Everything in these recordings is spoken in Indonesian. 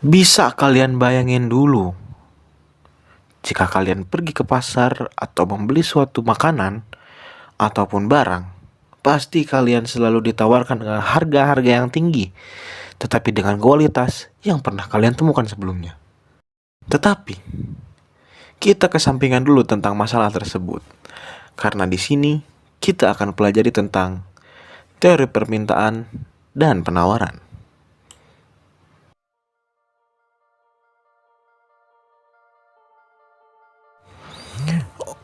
Bisa kalian bayangin dulu, jika kalian pergi ke pasar atau membeli suatu makanan ataupun barang, pasti kalian selalu ditawarkan dengan harga-harga yang tinggi, tetapi dengan kualitas yang pernah kalian temukan sebelumnya. Tetapi, kita kesampingkan dulu tentang masalah tersebut, karena di sini kita akan pelajari tentang teori permintaan dan penawaran.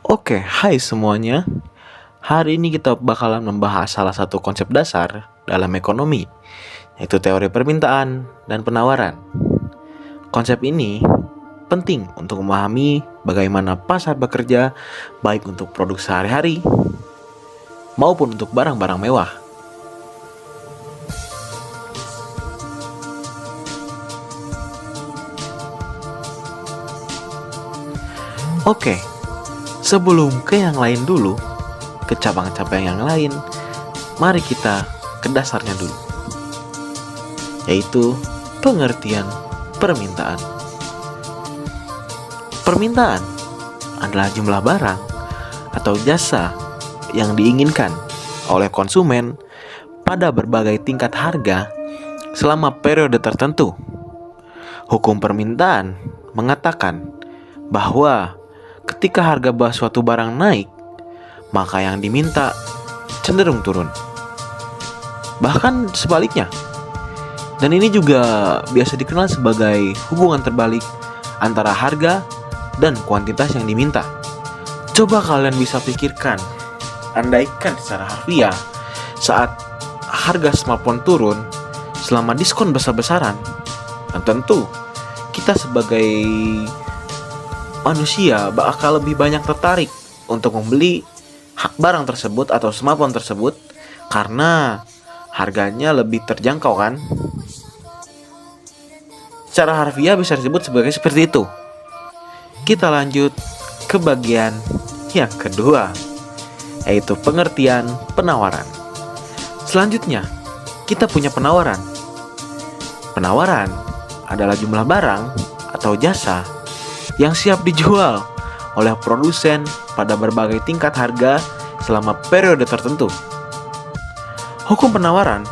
Oke, hai semuanya. Hari ini kita bakalan membahas salah satu konsep dasar dalam ekonomi, yaitu teori permintaan dan penawaran. Konsep ini penting untuk memahami bagaimana pasar bekerja, baik untuk produk sehari-hari maupun untuk barang-barang mewah. Oke, sebelum ke yang lain dulu, ke cabang-cabang yang lain, mari kita ke dasarnya dulu, yaitu pengertian permintaan. Permintaan adalah jumlah barang atau jasa yang diinginkan oleh konsumen pada berbagai tingkat harga selama periode tertentu. Hukum permintaan mengatakan bahwa ketika harga suatu barang naik, maka yang diminta cenderung turun. Bahkan sebaliknya. Dan ini juga biasa dikenal sebagai hubungan terbalik antara harga dan kuantitas yang diminta. Coba kalian bisa pikirkan, andaikan secara harfiah saat harga smartphone turun selama diskon besar-besaran, dan tentu kita sebagai manusia bakal lebih banyak tertarik untuk membeli barang tersebut atau smartphone tersebut karena harganya lebih terjangkau kan? Secara harfiah bisa disebut seperti itu. Kita lanjut ke bagian yang kedua, yaitu pengertian penawaran. Selanjutnya, kita punya penawaran. Penawaran adalah jumlah barang atau jasa yang siap dijual oleh produsen pada berbagai tingkat harga selama periode tertentu. Hukum penawaran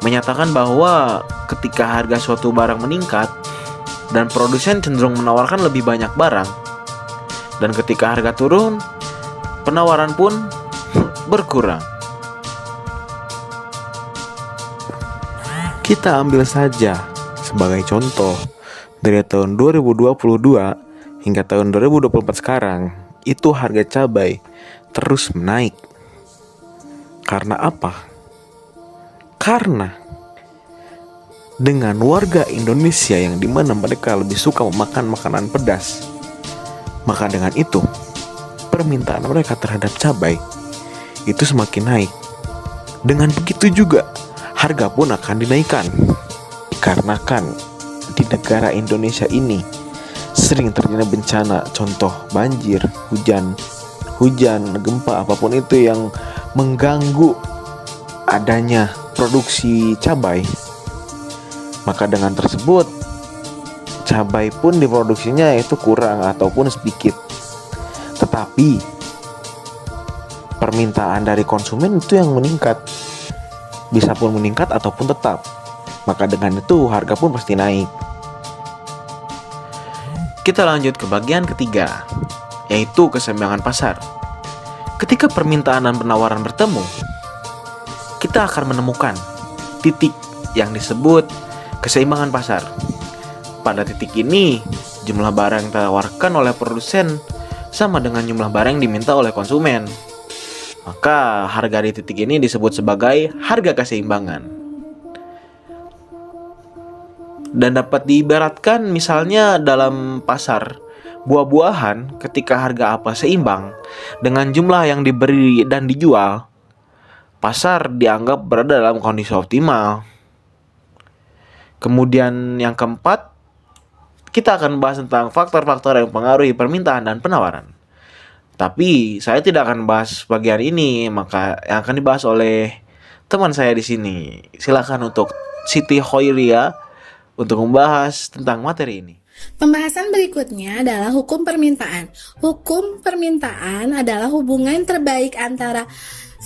menyatakan bahwa ketika harga suatu barang meningkat dan produsen cenderung menawarkan lebih banyak barang, dan ketika harga turun, penawaran pun berkurang. Kita ambil saja sebagai contoh dari tahun 2022 hingga tahun 2024 sekarang, itu harga cabai terus menaik. Karena apa? Karena dengan warga Indonesia yang dimana mereka lebih suka memakan makanan pedas, maka dengan itu permintaan mereka terhadap cabai itu semakin naik. Dengan begitu juga harga pun akan dinaikkan. Dikarenakan di negara Indonesia ini sering terjadi bencana, contoh banjir, hujan, gempa, apapun itu yang mengganggu adanya produksi cabai. Maka dengan tersebut cabai pun diproduksinya itu kurang ataupun sedikit. Tetapi permintaan dari konsumen itu yang meningkat. Bisa pun meningkat ataupun tetap. Maka dengan itu harga pun pasti naik. Kita lanjut ke bagian ketiga, yaitu keseimbangan pasar. Ketika permintaan dan penawaran bertemu, kita akan menemukan titik yang disebut keseimbangan pasar. Pada titik ini, jumlah barang yang ditawarkan oleh produsen sama dengan jumlah barang yang diminta oleh konsumen. Maka harga di titik ini disebut sebagai harga keseimbangan. Dan dapat diibaratkan misalnya dalam pasar buah-buahan, ketika harga apa seimbang dengan jumlah yang diberi dan dijual, pasar dianggap berada dalam kondisi optimal. Kemudian yang keempat, kita akan bahas tentang faktor-faktor yang mempengaruhi permintaan dan penawaran. Tapi saya tidak akan bahas bagian ini, maka yang akan dibahas oleh teman saya di sini. Silakan untuk Siti Khoiria untuk membahas tentang materi ini. Pembahasan berikutnya adalah hukum permintaan. Hukum permintaan adalah hubungan terbaik antara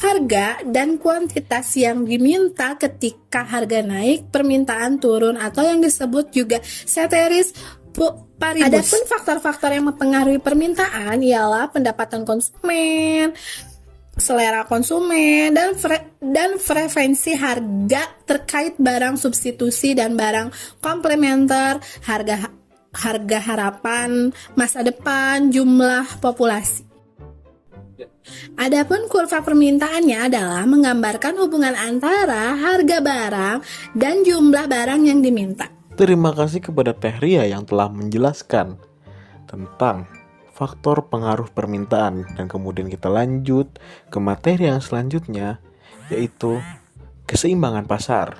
harga dan kuantitas yang diminta. Ketika harga naik, permintaan turun atau yang disebut juga ceteris paribus. Adapun faktor-faktor yang mempengaruhi permintaan ialah pendapatan konsumen, selera konsumen, dan frekuensi harga terkait barang substitusi dan barang komplementer, harga harapan masa depan, jumlah populasi. Adapun kurva permintaannya adalah menggambarkan hubungan antara harga barang dan jumlah barang yang diminta. Terima kasih kepada Teh Ria yang telah menjelaskan tentang faktor pengaruh permintaan, dan kemudian kita lanjut ke materi yang selanjutnya, yaitu keseimbangan pasar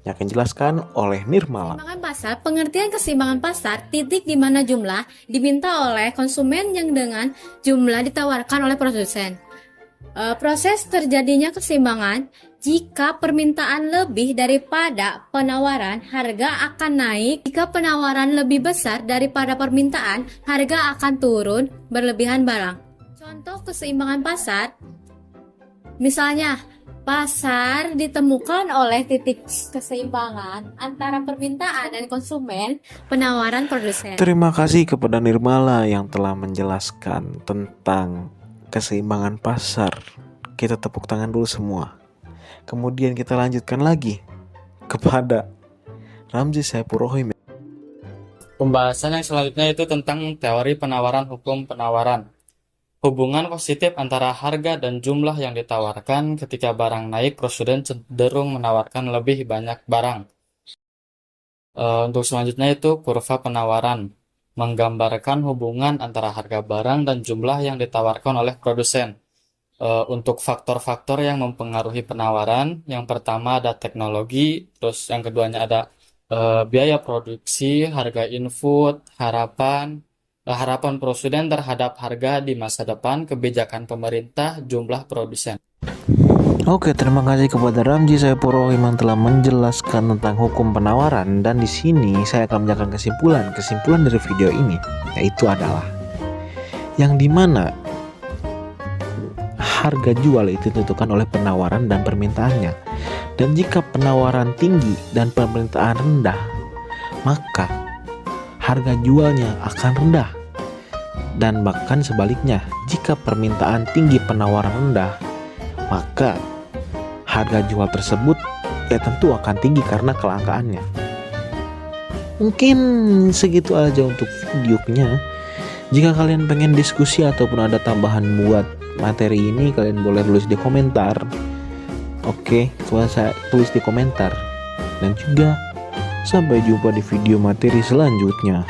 yang akan dijelaskan oleh Nirmala. Keseimbangan pasar, pengertian keseimbangan pasar, titik di mana jumlah diminta oleh konsumen yang dengan jumlah ditawarkan oleh produsen. Proses terjadinya keseimbangan, jika permintaan lebih daripada penawaran, harga akan naik. Jika penawaran lebih besar daripada permintaan, harga akan turun berlebihan barang. Contoh keseimbangan pasar, misalnya, pasar ditemukan oleh titik keseimbangan antara permintaan dan konsumen, penawaran produsen. Terima kasih kepada Nirmala yang telah menjelaskan tentang keseimbangan pasar. Kita tepuk tangan dulu semua. Kemudian kita lanjutkan lagi kepada Ramzi Saipurohim. Pembahasan yang selanjutnya itu tentang teori penawaran, hukum penawaran. Hubungan positif antara harga dan jumlah yang ditawarkan. Ketika barang naik, produsen cenderung menawarkan lebih banyak barang. Untuk selanjutnya itu kurva penawaran, menggambarkan hubungan antara harga barang dan jumlah yang ditawarkan oleh produsen. Untuk faktor-faktor yang mempengaruhi penawaran, yang pertama ada teknologi, terus yang keduanya ada biaya produksi, harga input, harapan produsen terhadap harga di masa depan, kebijakan pemerintah, jumlah produsen. Oke, terima kasih kepada Ramzi Saipurohim yang telah menjelaskan tentang hukum penawaran, dan di sini saya akan menjelaskan kesimpulan dari video ini, yaitu adalah yang dimana harga jual itu ditentukan oleh penawaran dan permintaannya. Dan jika penawaran tinggi dan permintaan rendah, maka harga jualnya akan rendah. Dan bahkan sebaliknya, jika permintaan tinggi penawaran rendah, maka harga jual tersebut tentu akan tinggi karena kelangkaannya. Mungkin segitu aja untuk videonya. Jika kalian pengen diskusi ataupun ada tambahan buat materi ini, kalian boleh tulis di komentar. Oke, saya tulis di komentar. Dan juga sampai jumpa di video materi selanjutnya.